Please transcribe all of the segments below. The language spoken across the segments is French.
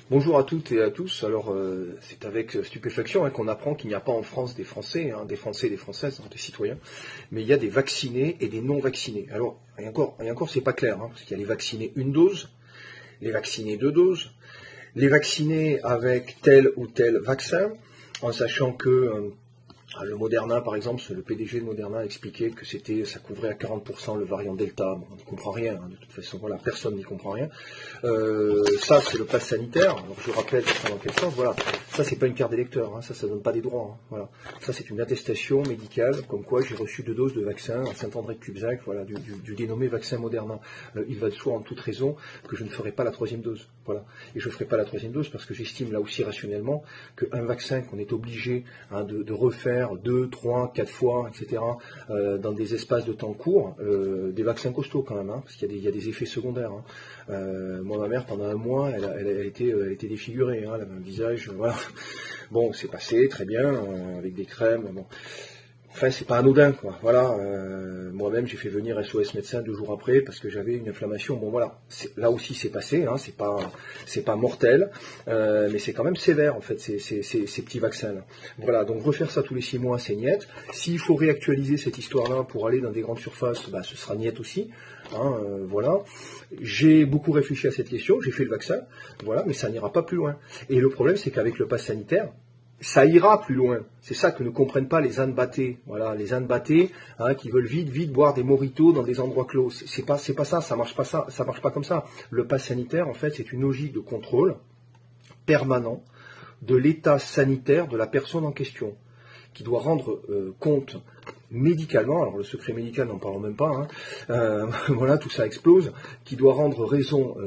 Bonjour à toutes et à tous. Alors, c'est avec stupéfaction qu'on apprend qu'il n'y a pas en France des Français, des Français et des Françaises, des citoyens, mais il y a des vaccinés et des non vaccinés. Alors, et encore, c'est pas clair, parce qu'il y a les vaccinés une dose, les vaccinés deux doses, les vaccinés avec tel ou tel vaccin, en sachant que le Moderna, par exemple, le PDG de Moderna expliquait que ça couvrait à 40% le variant Delta. Bon, on n'y comprend rien, de toute façon, voilà, personne n'y comprend rien. Ça, c'est le pass sanitaire. Alors, je rappelle dans quel sens, voilà. Ça, c'est pas une carte d'électeur, ça donne pas des droits, voilà. Ça, c'est une attestation médicale, comme quoi j'ai reçu 2 doses de vaccin à Saint-André-de-Cubzac, voilà, du dénommé vaccin Moderna. Il va de soi en toute raison que je ne ferai pas la 3e dose, voilà. Et je ne ferai pas la 3e dose parce que j'estime là aussi rationnellement qu'un vaccin qu'on est obligé de refaire 2, 3, 4 fois, etc., dans des espaces de temps courts, des vaccins costauds quand même, parce qu'il y a des effets secondaires. Moi, ma mère, pendant un mois, elle était défigurée, elle avait un visage, voilà. Bon, c'est passé, très bien, avec des crèmes, bon. Enfin, c'est pas anodin, quoi. Voilà. Moi-même, j'ai fait venir SOS médecin 2 jours après parce que j'avais une inflammation. Bon, voilà. Là aussi, c'est passé. C'est pas mortel, mais c'est quand même sévère, en fait, ces petits vaccins-là. Voilà. Donc, refaire ça tous les 6 mois, c'est niette. S'il faut réactualiser cette histoire-là pour aller dans des grandes surfaces, ce sera niette aussi. Voilà. J'ai beaucoup réfléchi à cette question. J'ai fait le vaccin. Voilà. Mais ça n'ira pas plus loin. Et le problème, c'est qu'avec le pass sanitaire, ça ira plus loin. C'est ça que ne comprennent pas les ânes battés. Voilà, les ânes battés, qui veulent vite boire des mojitos dans des endroits clos. C'est pas ça, ça marche pas comme ça. Le pass sanitaire, en fait, c'est une logique de contrôle permanent de l'état sanitaire de la personne en question, qui doit rendre compte médicalement, alors le secret médical n'en parlons même pas, voilà, tout ça explose, qui doit rendre raison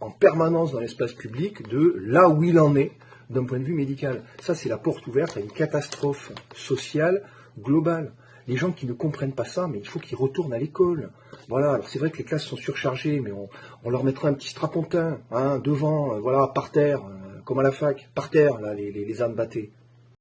en permanence dans l'espace public de là où il en est, d'un point de vue médical. Ça, c'est la porte ouverte à une catastrophe sociale globale. Les gens qui ne comprennent pas ça, mais il faut qu'ils retournent à l'école. Voilà, alors c'est vrai que les classes sont surchargées, mais on leur mettra un petit strapontin devant, voilà, par terre, comme à la fac, par terre, là, les ânes battés.